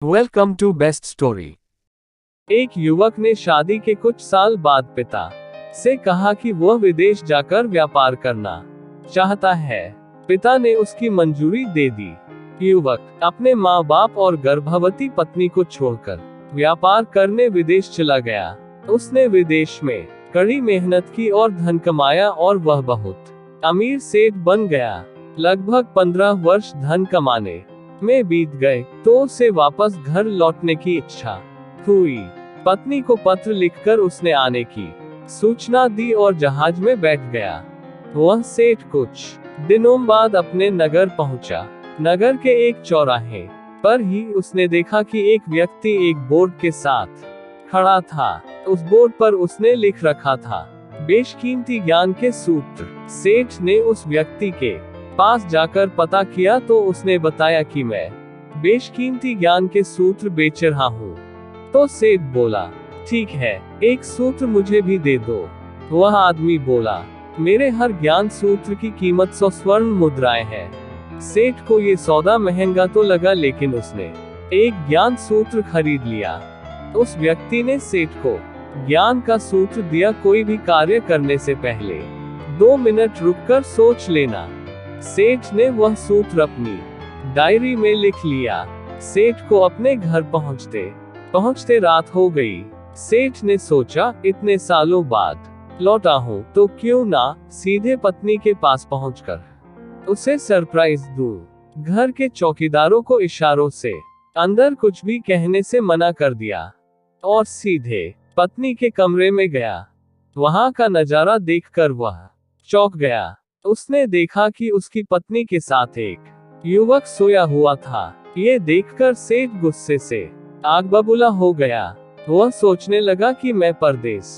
Welcome to best story. एक युवक ने शादी के कुछ साल बाद पिता से कहा कि वह विदेश जाकर व्यापार करना चाहता है। पिता ने उसकी मंजूरी दे दी। युवक अपने माँ बाप और गर्भवती पत्नी को छोड़कर व्यापार करने विदेश चला गया। उसने विदेश में कड़ी मेहनत की और धन कमाया और वह बहुत अमीर सेठ बन गया। लगभग 15 वर्ष धन कमाने में बीत गए तो उसे वापस घर लौटने की इच्छा हुई। पत्नी को पत्र लिखकर उसने आने की सूचना दी और जहाज में बैठ गया। वह सेठ कुछ दिनों बाद अपने नगर पहुंचा। नगर के एक चौराहे पर ही उसने देखा कि एक व्यक्ति एक बोर्ड के साथ खड़ा था। उस बोर्ड पर उसने लिख रखा था, बेशकीमती ज्ञान के सूत्र। सेठ ने उस व्यक्ति के पास जाकर पता किया तो उसने बताया कि मैं बेशकीमती ज्ञान के सूत्र बेच रहा हूँ। तो सेठ बोला, ठीक है, एक सूत्र मुझे भी दे दो। वह आदमी बोला, मेरे हर ज्ञान सूत्र की कीमत 100 स्वर्ण मुद्राएं है। सेठ को ये सौदा महंगा तो लगा, लेकिन उसने एक ज्ञान सूत्र खरीद लिया। उस व्यक्ति ने सेठ को ज्ञान का सूत्र दिया, कोई भी कार्य करने से पहले 2 मिनट रुककर सोच लेना। सेठ ने वह सूत्र अपनी डायरी में लिख लिया। सेठ को अपने घर पहुंचते रात हो गई। सेठ ने सोचा, इतने सालों बाद लौटा हूं तो क्यों ना सीधे पत्नी के पास पहुंचकर उसे सरप्राइज दूं। घर के चौकीदारों को इशारों से अंदर कुछ भी कहने से मना कर दिया और सीधे पत्नी के कमरे में गया। वहां का नजारा देखकर वह चौंक गया। उसने देखा कि उसकी पत्नी के साथ एक युवक सोया हुआ था। ये देखकर सेठ गुस्से से आग बबूला हो गया। वह सोचने लगा कि मैं परदेश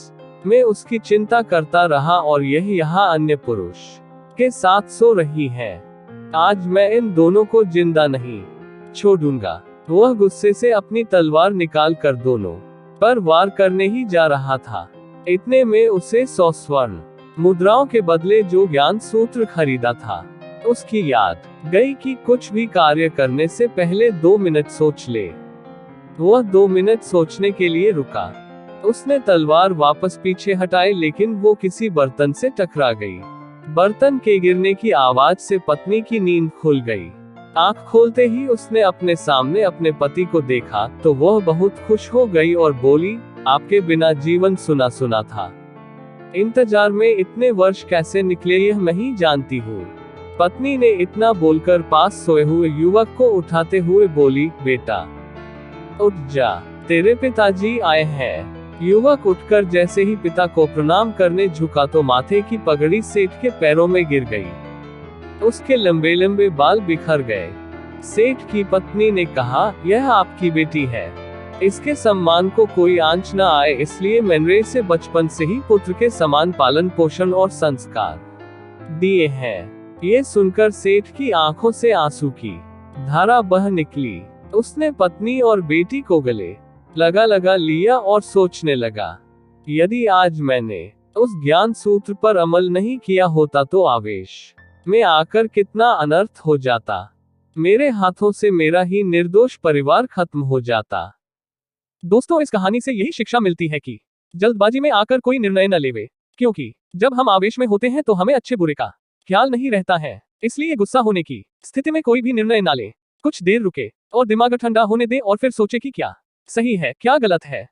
में उसकी चिंता करता रहा और यह यहाँ अन्य पुरुष के साथ सो रही है। आज मैं इन दोनों को जिंदा नहीं छोड़ूंगा। वह गुस्से से अपनी तलवार निकाल कर दोनों पर वार करने ही जा रहा था। इतने में उसे 100 स्वर्ण मुद्राओं के बदले जो ज्ञान सूत्र खरीदा था उसकी याद गई कि कुछ भी कार्य करने से पहले 2 मिनट सोच ले। वह 2 मिनट सोचने के लिए रुका। उसने तलवार वापस पीछे हटाई, लेकिन वो किसी बर्तन से टकरा गई। बर्तन के गिरने की आवाज से पत्नी की नींद खुल गई। आंख खोलते ही उसने अपने सामने अपने पति को देखा तो वह बहुत खुश हो गई और बोली, आपके बिना जीवन सुना सुना था। इंतजार में इतने वर्ष कैसे निकले यह मैं ही जानती हूँ। पत्नी ने इतना बोलकर पास सोए हुए युवक को उठाते हुए बोली, बेटा उठ जा, तेरे पिताजी आए हैं। युवक उठकर जैसे ही पिता को प्रणाम करने झुका तो माथे की पगड़ी सेठ के पैरों में गिर गई। उसके लंबे लंबे बाल बिखर गए। सेठ की पत्नी ने कहा, यह आपकी बेटी है, इसके सम्मान को कोई आंच न आए, इसलिए मैंने इसे बचपन से ही पुत्र के समान पालन पोषण और संस्कार दिए हैं। ये सुनकर सेठ की आंखों से आंसू की धारा बह निकली। उसने पत्नी और बेटी को गले लगा लिया और सोचने लगा, यदि आज मैंने उस ज्ञान सूत्र पर अमल नहीं किया होता तो आवेश में आकर कितना अनर्थ हो जाता। मेरे हाथों से मेरा ही निर्दोष परिवार खत्म हो जाता। दोस्तों, इस कहानी से यही शिक्षा मिलती है कि जल्दबाजी में आकर कोई निर्णय न लेवे, क्योंकि जब हम आवेश में होते हैं तो हमें अच्छे बुरे का ख्याल नहीं रहता है। इसलिए गुस्सा होने की स्थिति में कोई भी निर्णय ना ले। कुछ देर रुके और दिमाग ठंडा होने दे और फिर सोचे कि क्या सही है क्या गलत है।